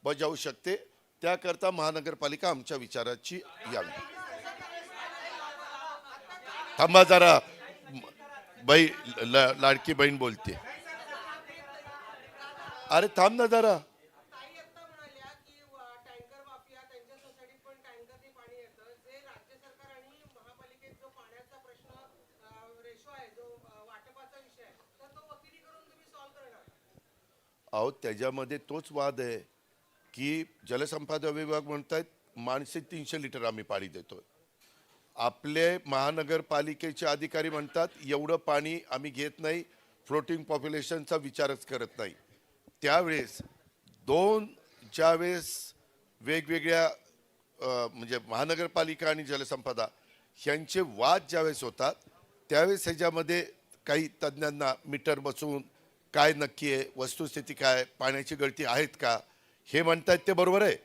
बजावू शकते. त्याकरता महानगरपालिका आमच्या विचाराची यावी. थांबा जरा, बाई लाडकी बहीण बोलते. अरे थांब ना जरा. अहो त्याच्यामध्ये तोच वाद आहे की जलसंपदा विभाग म्हणतात माणसे 300 लिटर आम्ही पाणी देतोय. आपले महानगरपालिकेचे अधिकारी म्हणतात एवढं पाणी आम्ही घेत नाही, फ्लोटिंग पॉप्युलेशनचा विचारच करत नाही. त्यावेळेस ज्यावेळेस वेगवेगळ्या म्हणजे महानगरपालिका आणि जलसंपदा यांचे वाद ज्यावेळेस होतात त्यावेळेस ह्याच्यामध्ये काही तज्ज्ञांना मीटर बसवून काय नक्की आहे, वस्तुस्थिती काय, पाण्याची गळती आहेत का, हे म्हणतात ते बरोबर आहे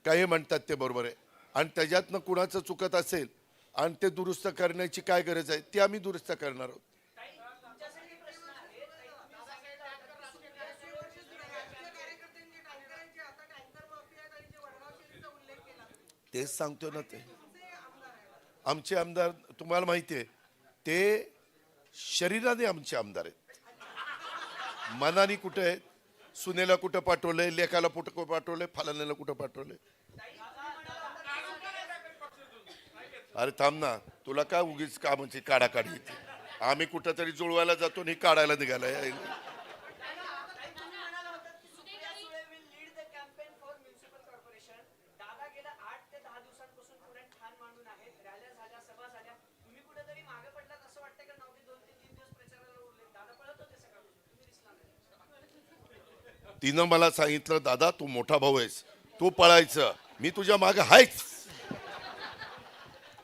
का, हे म्हणतात ते बरोबर आहे, आणि त्याच्यातनं कुणाचं चुकत असेल आणि ते दुरुस्त करण्याची काय गरज आहे ते आम्ही दुरुस्त करणार आहोत. तेच सांगतो ना, ते आमचे आमदार तुम्हाला माहिती आहे ते शरीराने आमचे आमदार आहेत, मनाने कुठे आहेत. सुनेला कुठं पाठवलंय, लेखाला कुठं पाठवलंय, फलाण्याला कुठं पाठवलंय. अरे थांब ना, तुला काय उगीच कामाची काढाकाढी येते. आम्ही कुठं तरी जुळवायला जातो आणि काढायला निघालाय. तिनं मला सांगितलं दादा तू मोठा भाऊ आहेस, तू पळायचं, मी तुझ्या मागे आहेच.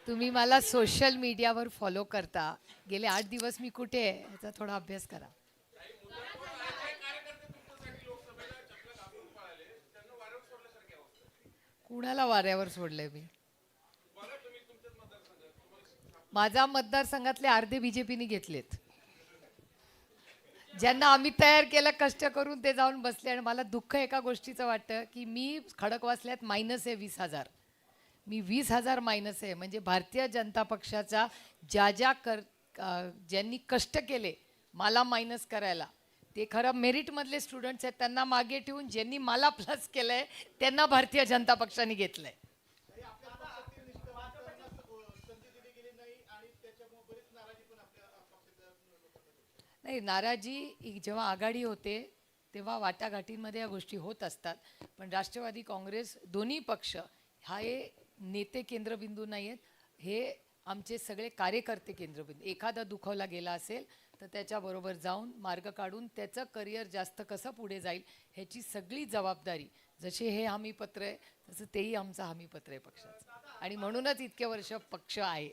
तुम्ही मला सोशल मीडियावर फॉलो करता, गेले 8 दिवस मी कुठे आहे याचा थोडा अभ्यास करा. कुणाला वाऱ्यावर सोडलंय मी? माझ्या मतदारसंघातले अर्धे बीजेपीने घेतलेत. ज्यांना आम्ही तयार केलं कष्ट करून ते जाऊन बसले. आणि मला दुःख एका गोष्टीचं वाटतं की मी खडकवासल्यात मायनस आहे 20,000. मी 20,000 मायनस आहे. म्हणजे भारतीय जनता पक्षाचा ज्यांनी कष्ट केले मला मायनस करायला, ते खरं मेरिटमधले स्टुडंट्स आहेत, त्यांना मागे ठेवून ज्यांनी मला प्लस केलंय त्यांना भारतीय जनता पक्षाने घेतलंय. नाही, नाराजी जेव्हा आघाडी होते तेव्हा वाटाघाटींमध्ये या गोष्टी होत असतात. पण राष्ट्रवादी काँग्रेस दोन्ही पक्ष हे नेते केंद्रबिंदू नाही आहेत, हे आमचे सगळे कार्यकर्ते केंद्रबिंदू. एखादा दुखावला गेला असेल तर त्याच्याबरोबर जाऊन मार्ग काढून त्याचं करिअर जास्त कसं पुढे जाईल ह्याची सगळी जबाबदारी, जसे हे हमीपत्र आहे तसं तेही आमचं हमीपत्र आहे पक्षाचं. आणि म्हणूनच इतके वर्ष पक्ष आहे.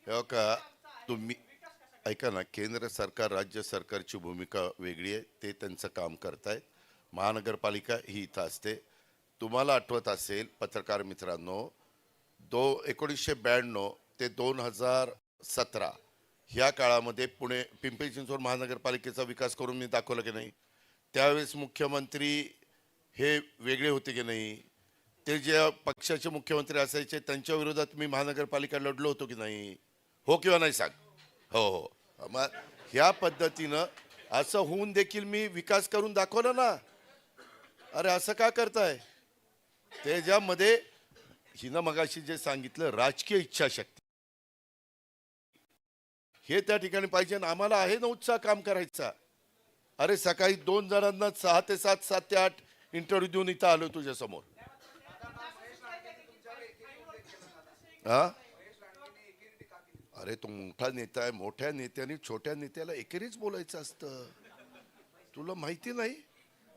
हो का, तुम्ही ऐका ना, केंद्र सरकार राज्य सरकारची भूमिका वेगळी आहे, ते त्यांचं काम करतायत. महानगरपालिका ही इथं असते. तुम्हाला आठवत असेल पत्रकार मित्रांनो, 1992 ते 2017 ह्या काळामध्ये पिंपरी चिंचवड महानगरपालिकेचा विकास करून मी दाखवला की नाही. त्यावेळेस मुख्यमंत्री हे वेगळे होते की नाही, ते जे पक्षाचे मुख्यमंत्री असायचे त्यांच्या विरोधात मी महानगरपालिका लढलो होतो की नाही, हो किंवा नाही सांग. हो हो, मग ह्या पद्धतीनं असं होऊन देखील मी विकास करून दाखवला ना. अरे असं का करताय? त्याच्यामध्ये हिनं मगाशी जे सांगितलं राजकीय इच्छाशक्ती हे त्या ठिकाणी पाहिजे. आम्हाला आहे ना उत्साह काम करायचा. अरे सकाळी 2 जणांना 6 ते 7, 7 ते 8 इंटरव्ह्यू देऊन इथं आलो तुझ्या समोर. हा, अरे तो मोठा नेता आहे, मोठ्या नेत्याने छोट्या नेत्याला एकेरीच बोलायचं असतं. तुला माहिती नाही?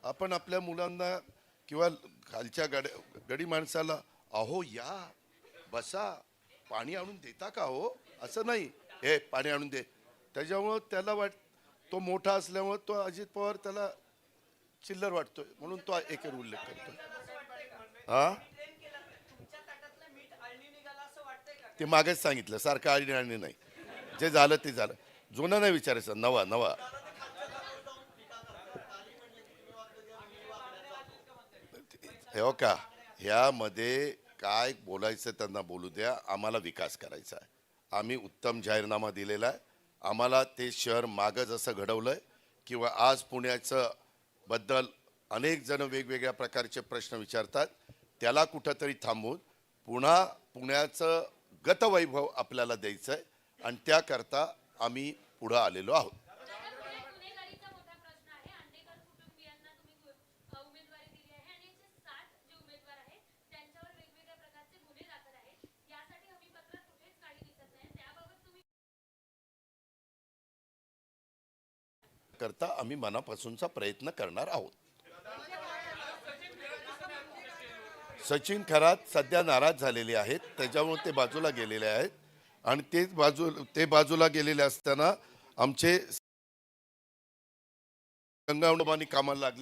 आपण आपल्या मुलांना किंवा खालच्या गडी माणसाला अहो या बसा, पाणी आणून देता का हो, असं नाही, हे पाणी आणून दे. त्याच्यामुळं त्याला तो मोठा असल्यामुळं तो अजित पवार त्याला चिल्लर वाटतोय म्हणून तो एकेर उल्लेख करतोय. हा ते मागेच सांगितलं सारखं आणि नाही. जे झालं ते झालं. जुनं नाही विचारायचं, नवा नवा. हे हो का, ह्यामध्ये काय बोलायचं त्यांना बोलू द्या. आम्हाला विकास करायचा आहे. आम्ही उत्तम जाहीरनामा दिलेला आहे. आम्हाला ते शहर मागं जसं घडवलंय किंवा आज पुण्याचं बद्दल अनेक जण वेगवेगळ्या प्रकारचे प्रश्न विचारतात, त्याला कुठंतरी थांबवून पुन्हा पुण्याचं गतवैभव आपल्याला द्यायचं आहे आणि त्याकरता आम्ही पुढं आलेलो आहोत. गुन्हेगारीचा मोठा प्रश्न आहे. अंडेकर कुटुंबियांना तुम्ही उमेदवारी दिली आहे आणि जे 7 जे उमेदवार आहेत त्यांच्यावर वेगवेगळ्या प्रकारचे गुन्हे दाखल आहेत. यासाठी हमीपत्रात कुठेच काही दिसत नाही. त्याबाबत तुम्ही करता आम्ही मनापासूनचा प्रयत्न करणार आहोत. सचिन खरात सध्या नाराज झालेले आहेत, त्याच्यामुळे ते बाजूला गेलेले आहेत आणि ते बाजूला गेलेले असताना आमचे गंगावंडोबांनी कामाला लागले.